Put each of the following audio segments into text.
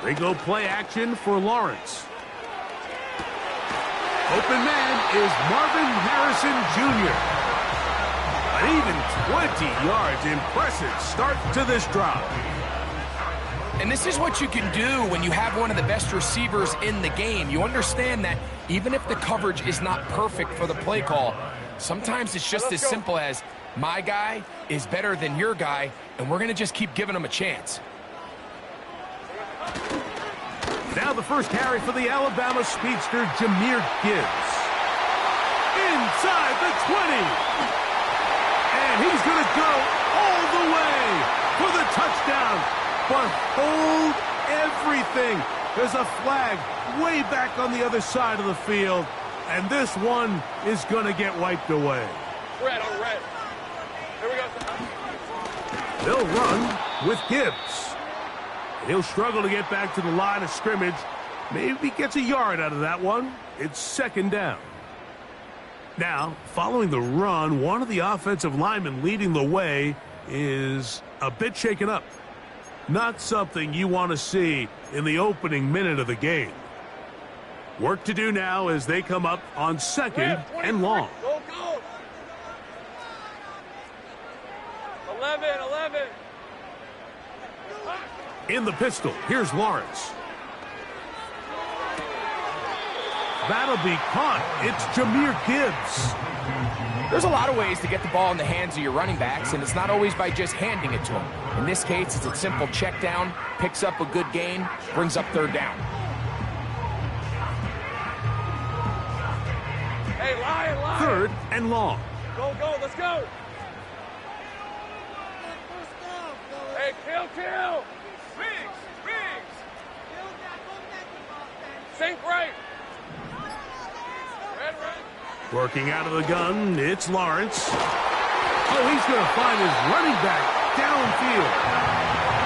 They go play action for Lawrence. Open man is Marvin Harrison Jr. An even 20 yards. Impressive start to this drive. And this is what you can do when you have one of the best receivers in the game. You understand that even if the coverage is not perfect for the play call, sometimes it's just as simple as my guy is better than your guy, and we're going to just keep giving him a chance. Now the first carry for the Alabama speedster, Jahmyr Gibbs. Inside the 20. And he's going to go all the way for the touchdown. But hold everything. There's a flag way back on the other side of the field. And this one is going to get wiped away. Red on red. Here we go. They'll run with Gibbs. He'll struggle to get back to the line of scrimmage. Maybe gets a yard out of that one. It's second down. Now, following the run, one of the offensive linemen leading the way is a bit shaken up. Not something you want to see in the opening minute of the game. Work to do now as they come up on second and long. Go, go. 11. In the pistol, here's Lawrence. That'll be caught. It's Jahmyr Gibbs. There's a lot of ways to get the ball in the hands of your running backs, and it's not always by just handing it to them. In this case, it's a simple check down, picks up a good gain, brings up third down. Hey, Lion. Third and long. Go, let's go. Hey, kill. Riggs. Sink right. Red. Working out of the gun, it's Lawrence. Oh, he's going to find his running back downfield.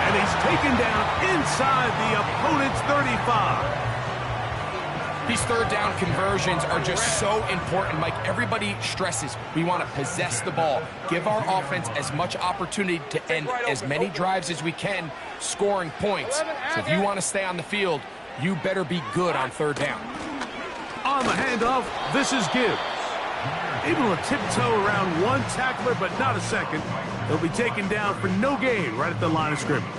And he's taken down inside the opponent's 35. These third down conversions are just so important, Mike. Everybody stresses we want to possess the ball, give our offense as much opportunity to end as many drives as we can, scoring points. So if you want to stay on the field, you better be good on third down. On the handoff, this is Gibbs. Able to tiptoe around one tackler, but not a second. He'll be taken down for no gain right at the line of scrimmage.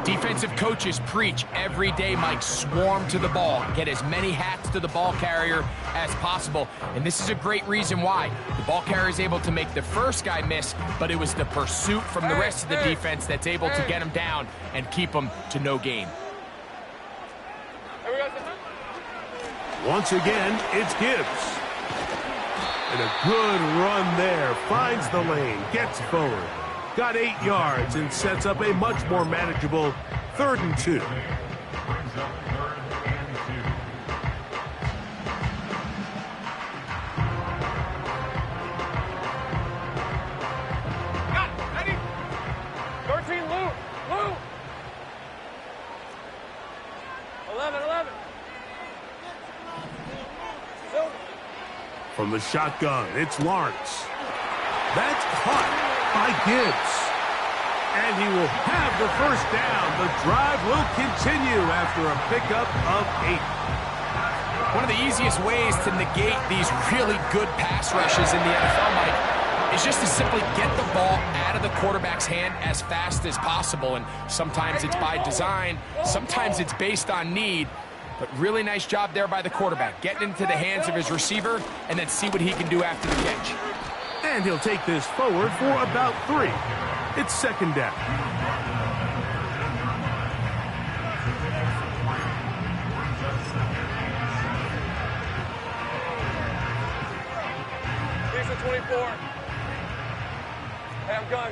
Defensive coaches preach every day, Mike, swarm to the ball. Get as many hats to the ball carrier as possible. And this is a great reason why. The ball carrier is able to make the first guy miss, but it was the pursuit from the rest of the defense that's able to get him down and keep him to no gain. Once again, it's Gibbs. And a good run there. Finds the lane, gets forward. Got 8 yards and sets up a much more manageable 3rd and 2. Got it. Ready? 13, Lou. 11. From the shotgun, it's Lawrence. That's caught by Gibbs. And he will have the first down. The drive will continue after a pickup of 8. One of the easiest ways to negate these really good pass rushes in the NFL, Mike, is just to simply get the ball out of the quarterback's hand as fast as possible. And sometimes it's by design, sometimes it's based on need. But really nice job there by the quarterback, getting into the hands of his receiver and then see what he can do after the catch. And he'll take this forward for about 3. It's second down. Here's the 24. Hey, I'm gun.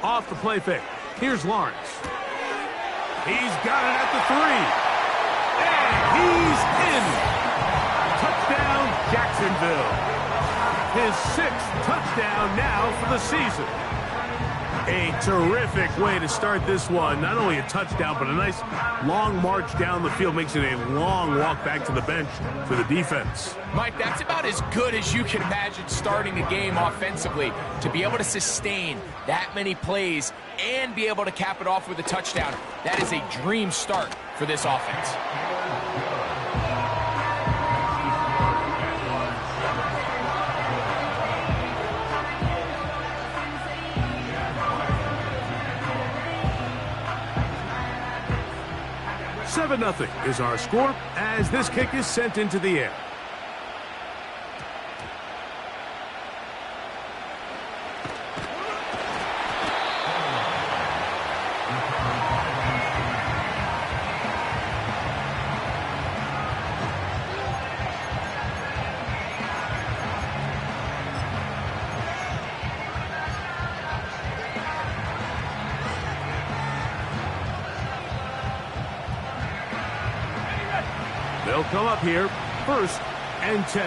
Off the play fake. Here's Lawrence. He's got it at the 3. And he's in. Touchdown, Jacksonville. His 6th touchdown now for the season. A terrific way to start this one. Not only a touchdown, but a nice long march down the field. Makes it a long walk back to the bench for the defense. Mike, that's about as good as you can imagine starting a game offensively. To be able to sustain that many plays and be able to cap it off with a touchdown, that is a dream start for this offense. Nothing is our score as this kick is sent into the air. They'll come up here, 1st and 10.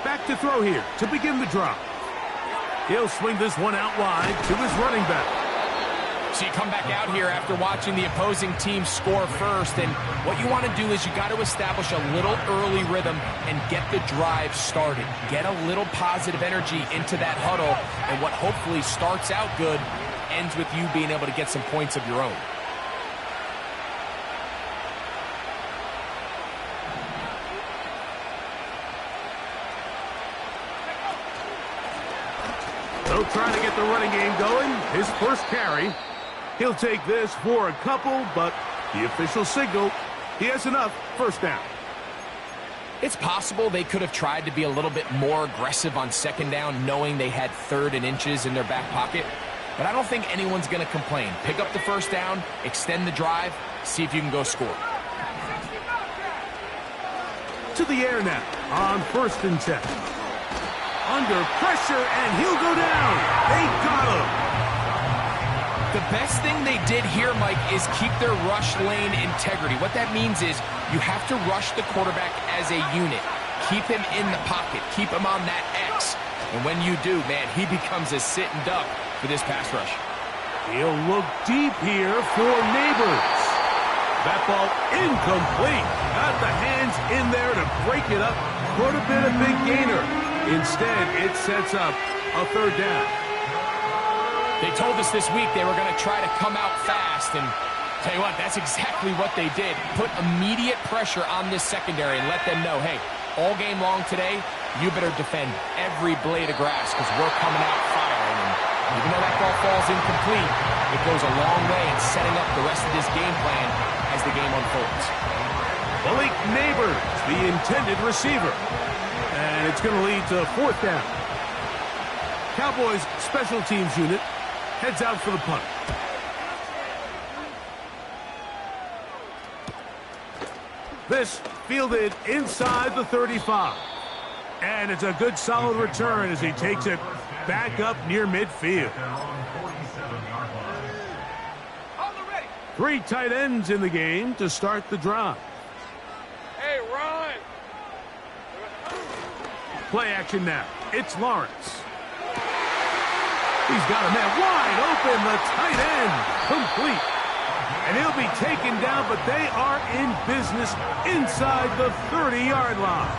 Back to throw here to begin the drive. He'll swing this one out wide to his running back. So you come back out here after watching the opposing team score first, and what you want to do is you got to establish a little early rhythm and get the drive started. Get a little positive energy into that huddle, and what hopefully starts out good ends with you being able to get some points of your own. So trying to get the running game going, his first carry. He'll take this for a couple, but the official signal, he has enough, 1st down. It's possible they could have tried to be a little bit more aggressive on 2nd down, knowing they had 3rd and inches in their back pocket. But I don't think anyone's going to complain. Pick up the 1st down, extend the drive, see if you can go score. To the air now on 1st and 10. Under pressure, and he'll go down. They got him. The best thing they did here, Mike, is keep their rush lane integrity. What that means is you have to rush the quarterback as a unit. Keep him in the pocket. Keep him on that X. And when you do, man, he becomes a sitting duck for this pass rush. He'll look deep here for Neighbors. That ball incomplete. Got the hands in there to break it up. Could have been a big gainer. Instead, it sets up a 3rd down. They told us this week they were going to try to come out fast, and tell you what, that's exactly what they did. Put immediate pressure on this secondary and let them know, hey, all game long today, you better defend every blade of grass because we're coming out firing. And even though that ball falls incomplete, it goes a long way in setting up the rest of this game plan as the game unfolds. Malik Neighbors, the intended receiver. And it's going to lead to 4th down. Cowboys special teams unit heads out for the punt. This fielded inside the 35. And it's a good solid return as he takes it back up near midfield. 3 tight ends in the game to start the drive. Hey, run! Play action now. It's Lawrence. He's got a man wide open, the tight end, complete. And he'll be taken down, but they are in business inside the 30-yard line.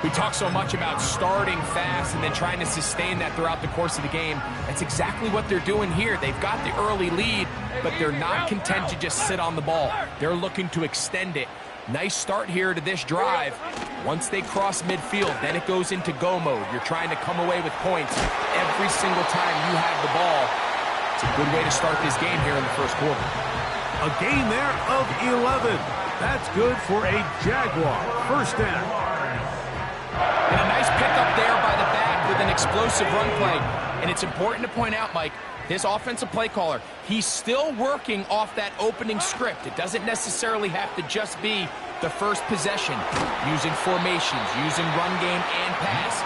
We talk so much about starting fast and then trying to sustain that throughout the course of the game. That's exactly what they're doing here. They've got the early lead, but they're not content to just sit on the ball. They're looking to extend it. Nice start here to this drive. Once they cross midfield, then it goes into go mode. You're trying to come away with points every single time you have the ball. It's a good way to start this game here in the first quarter. A gain there of 11. That's good for a Jaguar. 1st down. And a nice pickup there by the back with an explosive run play. And it's important to point out, Mike, this offensive play caller, he's still working off that opening script. It doesn't necessarily have to just be The first possession, using formations, using run game and pass,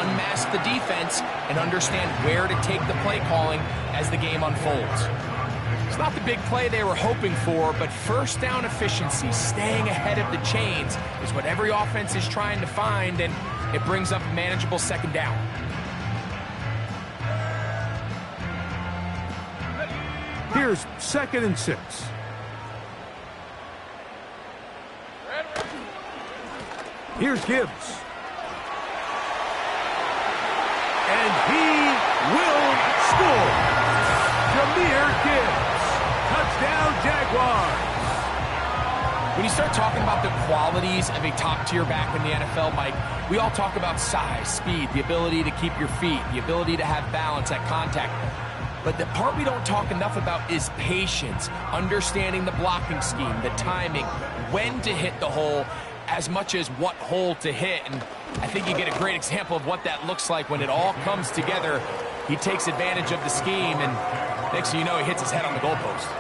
unmask the defense, and understand where to take the play calling as the game unfolds. It's not the big play they were hoping for, but first down efficiency, staying ahead of the chains, is what every offense is trying to find, and it brings up a manageable second down. Here's 2nd and 6. Here's Gibbs. And he will score. Jahmyr Gibbs. Touchdown, Jaguars. When you start talking about the qualities of a top-tier back in the NFL, Mike, we all talk about size, speed, the ability to keep your feet, the ability to have balance at contact. But the part we don't talk enough about is patience, understanding the blocking scheme, the timing, when to hit the hole, as much as what hole to hit. And I think you get a great example of what that looks like when it all comes together. He takes advantage of the scheme, and next thing you know, he hits his head on the goalpost.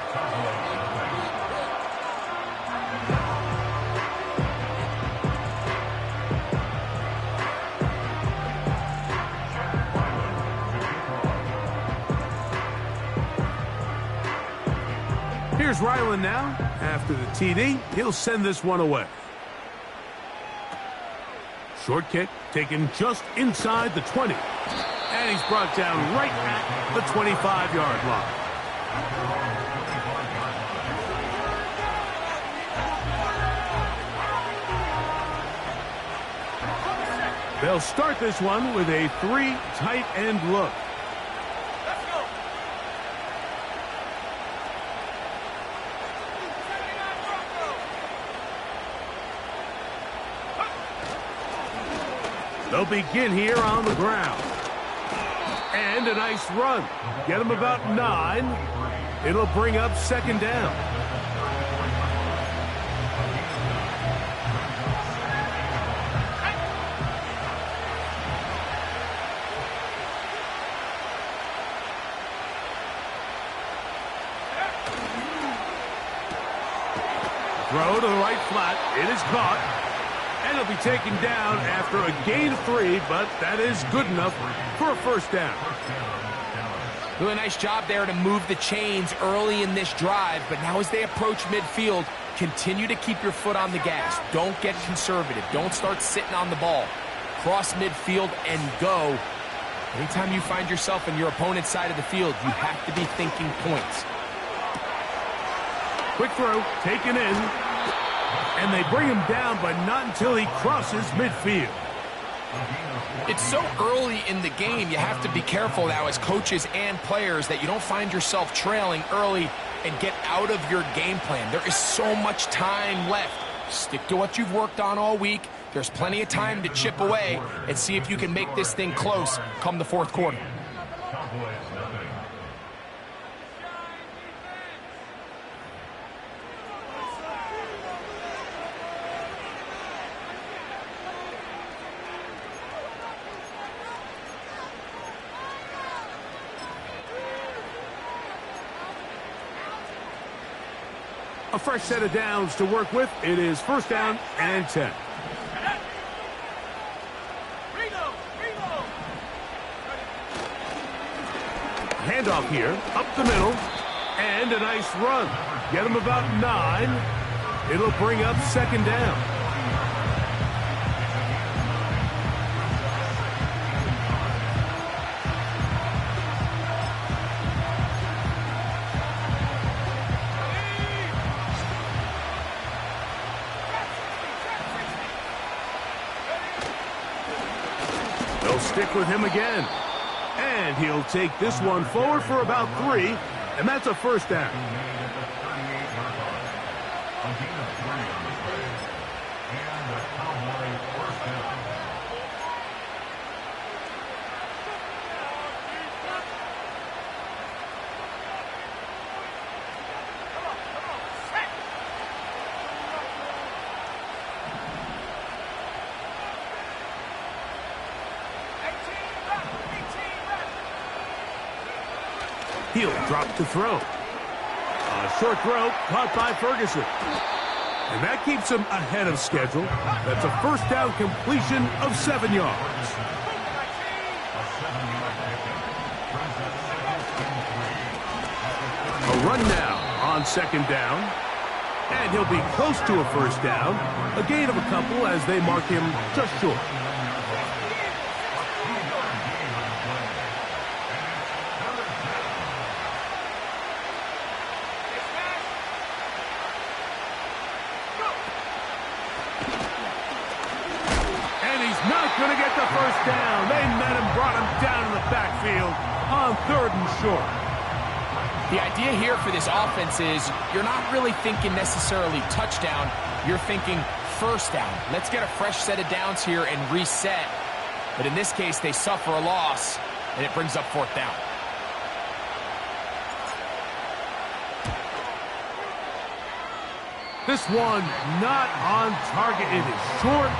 Here's Ryland now. After the TD, he'll send this one away. Short kick taken just inside the 20. And he's brought down right at the 25-yard line. They'll start this one with a 3 tight end look. They'll begin here on the ground. And a nice run. Get him about 9. It'll bring up 2nd down. Throw to the right flat. It is caught. And he'll be taken down after a gain of 3, but that is good enough for a first down. Really nice job there to move the chains early in this drive, but now as they approach midfield, continue to keep your foot on the gas. Don't get conservative. Don't start sitting on the ball. Cross midfield and go. Anytime you find yourself on your opponent's side of the field, you have to be thinking points. Quick throw, taken in. And they bring him down, but not until he crosses midfield. It's so early in the game, you have to be careful now as coaches and players that you don't find yourself trailing early and get out of your game plan. There is so much time left. Stick to what you've worked on all week. There's plenty of time to chip away and see if you can make this thing close come the 4th quarter. A fresh set of downs to work with. It is 1st down and 10. Handoff here, up the middle, and a nice run. Get him about 9. It'll bring up 2nd down. They'll stick with him again. And he'll take this one forward for about 3, and that's a first down. He'll drop to throw. A short throw caught by Ferguson. And that keeps him ahead of schedule. That's a first down completion of 7 yards. A run now on second down. And he'll be close to a first down. A gain of a couple as they mark him just short. Going to get the first down. They met him, brought him down in the backfield on 3rd and short. The idea here for this offense is you're not really thinking necessarily touchdown. You're thinking first down. Let's get a fresh set of downs here and reset. But in this case, they suffer a loss, and it brings up 4th down. This one not on target. It is short